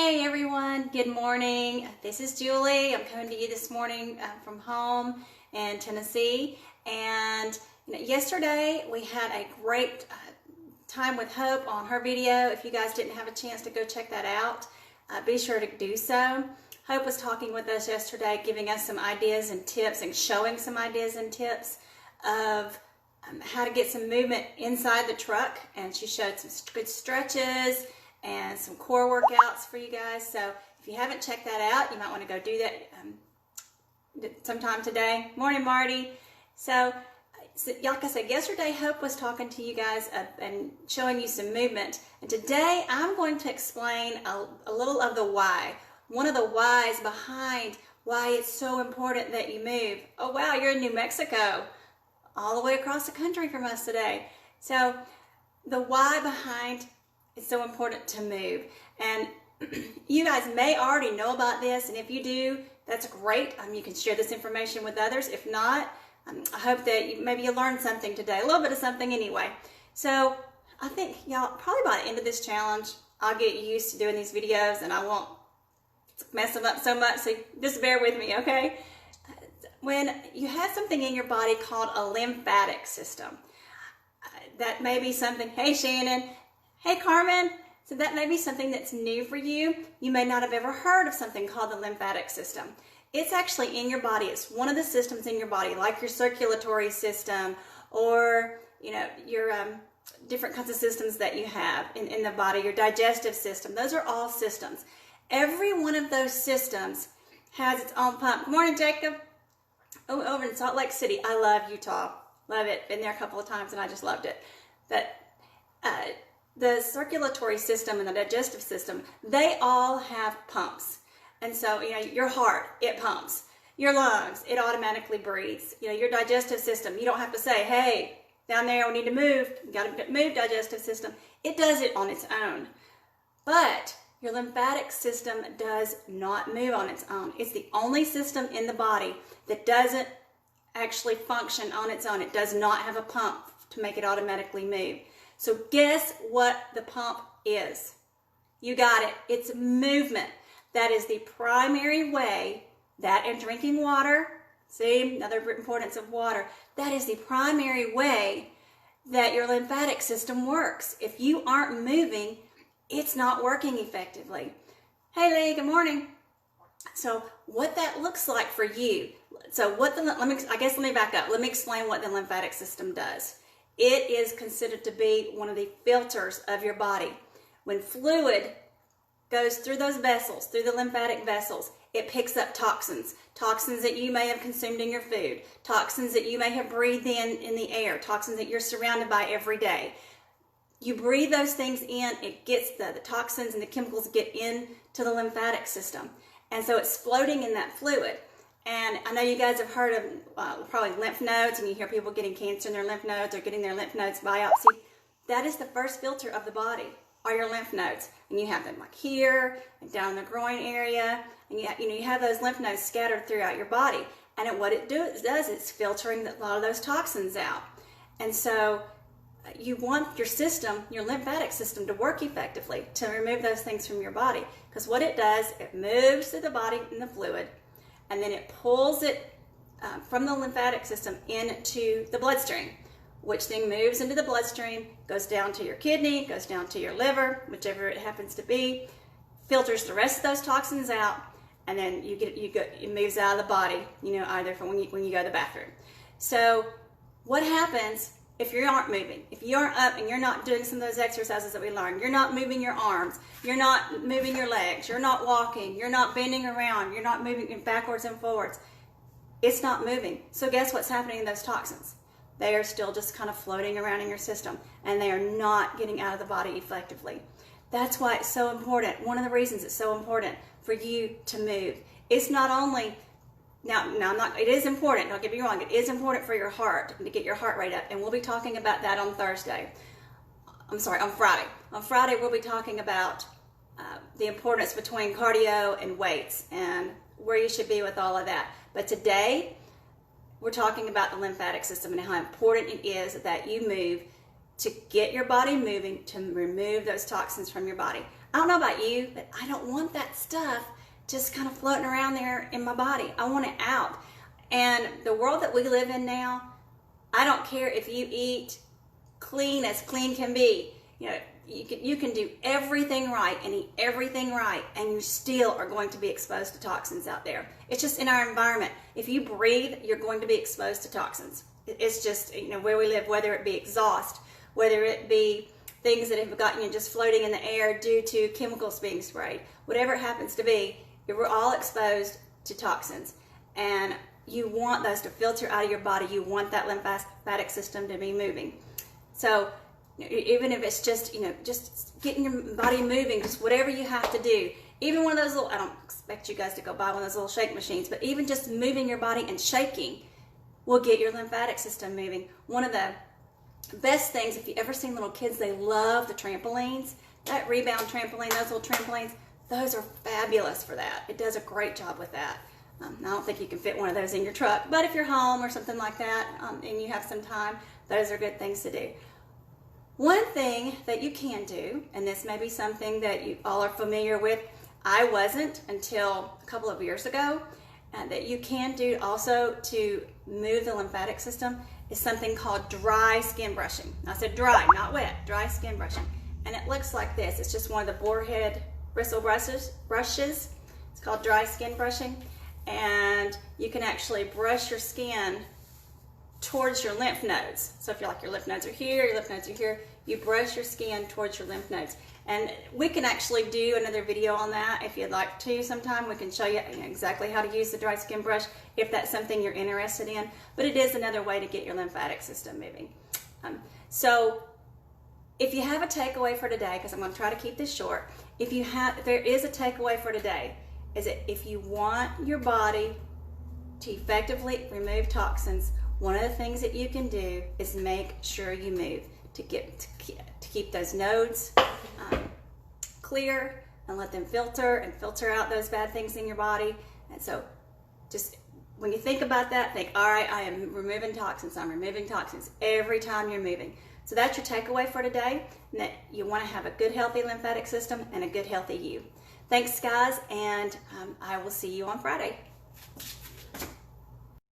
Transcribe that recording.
Hey everyone, good morning. This is Julie. I'm coming to you this morning from home in Tennessee. And yesterday we had a great time with Hope on her video. If you guys didn't have a chance to go check that out, be sure to do so. Hope was talking with us yesterday, giving us some ideas and tips and showing some ideas and tips of how to get some movement inside the truck. And she showed some good stretches and some core workouts for you guys. So if you haven't checked that out, you might want to go do that sometime today. Morning, Marty. So like I said, yesterday Hope was talking to you guys and showing you some movement. And today I'm going to explain a little of the why. One of the whys behind why it's so important that you move. Oh wow, you're in New Mexico, all the way across the country from us today. So the why behind it's so important to move. And you guys may already know about this, and if you do, that's great. You can share this information with others. If not, I hope that maybe you learned something today, a little bit of something anyway. So I think y'all, probably by the end of this challenge, I'll get used to doing these videos and I won't mess them up so much, so just bear with me, okay? When you have something in your body called a lymphatic system, that may be something, hey Shannon, hey Carmen, so that may be something that's new for you. You may not have ever heard of something called the lymphatic system. It's actually in your body. It's one of the systems in your body, like your circulatory system or your different kinds of systems that you have in the body, your digestive system. Those are all systems. Every one of those systems has its own pump. Good morning, Jacob. Oh, over in Salt Lake City. I love Utah. Love it. Been there a couple of times and I just loved it. But the circulatory system and the digestive system, they all have pumps. And so, your heart, it pumps. Your lungs, it automatically breathes. Your digestive system, you don't have to say, hey, down there, we need to move. You got to move, digestive system. It does it on its own. But your lymphatic system does not move on its own. It's the only system in the body that doesn't actually function on its own. It does not have a pump to make it automatically move. So guess what the pump is? You got it. It's movement. That is the primary way, that and drinking water, see, another importance of water, that is the primary way that your lymphatic system works. If you aren't moving, it's not working effectively. Hey Lee, good morning. So what that looks like for you, let me back up. Let me explain what the lymphatic system does. It is considered to be one of the filters of your body. When fluid goes through those vessels, through the lymphatic vessels, it picks up toxins that you may have consumed in your food, toxins that you may have breathed in the air, toxins that you're surrounded by every day. You breathe those things in, it gets the toxins and the chemicals get into the lymphatic system. And so it's floating in that fluid. And I know you guys have heard of probably lymph nodes, and you hear people getting cancer in their lymph nodes or getting their lymph nodes biopsied. That is the first filter of the body, are your lymph nodes. And you have them like here and down in the groin area. And you have those lymph nodes scattered throughout your body. And what it does, it's filtering a lot of those toxins out. And so you want your system, your lymphatic system, to work effectively to remove those things from your body. Because what it does, it moves through the body in the fluid, and then it pulls it from the lymphatic system into the bloodstream, which then moves into the bloodstream, goes down to your kidney, goes down to your liver, whichever it happens to be, filters the rest of those toxins out, and then it moves out of the body, either from when you go to the bathroom. So what happens if you aren't moving? If you aren't up and you're not doing some of those exercises that we learned, you're not moving your arms, you're not moving your legs, you're not walking, you're not bending around, you're not moving backwards and forwards, it's not moving. So guess what's happening in those toxins? They are still just kind of floating around in your system, and they are not getting out of the body effectively. That's why it's so important. One of the reasons it's so important for you to move. It's not only it is important, don't get me wrong, it is important for your heart, to get your heart rate up, and we'll be talking about that on Friday. On Friday, we'll be talking about the importance between cardio and weights and where you should be with all of that. But today, we're talking about the lymphatic system and how important it is that you move to get your body moving to remove those toxins from your body. I don't know about you, but I don't want that stuff just kind of floating around there in my body. I want it out. And the world that we live in now, I don't care if you eat clean as clean can be. You know, you can do everything right and eat everything right, and you still are going to be exposed to toxins out there. It's just in our environment. If you breathe, you're going to be exposed to toxins. It's just, you know, where we live, whether it be exhaust, whether it be things that have gotten you just floating in the air due to chemicals being sprayed, whatever it happens to be, we're all exposed to toxins. And you want those to filter out of your body. You want that lymphatic system to be moving. So even if it's just, you know, just getting your body moving, just whatever you have to do, even one of those little, I don't expect you guys to go buy one of those little shake machines, but even just moving your body and shaking will get your lymphatic system moving. One of the best things, if you ever seen little kids, they love the trampolines, that rebound trampoline, those little trampolines, those are fabulous for that. It does a great job with that. I don't think you can fit one of those in your truck, but if you're home or something like that and you have some time, those are good things to do. One thing that you can do, and this may be something that you all are familiar with, I wasn't until a couple of years ago, that you can do also to move the lymphatic system is something called dry skin brushing. I said dry, not wet, dry skin brushing. And it looks like this. It's just one of the boar head bristle brushes. It's called dry skin brushing. And you can actually brush your skin towards your lymph nodes. So if you're like your lymph nodes are here, your lymph nodes are here, you brush your skin towards your lymph nodes. And we can actually do another video on that if you'd like to sometime. We can show you, exactly how to use the dry skin brush if that's something you're interested in. But it is another way to get your lymphatic system moving. So if you have a takeaway for today, because I'm going to try to keep this short, if there is a takeaway for today, is that if you want your body to effectively remove toxins, one of the things that you can do is make sure you move to keep those nodes clear and let them filter out those bad things in your body. And so just when you think about that, think, all right, I am removing toxins. I'm removing toxins every time you're moving. So that's your takeaway for today, and that you want to have a good, healthy lymphatic system and a good, healthy you. Thanks, guys, and I will see you on Friday.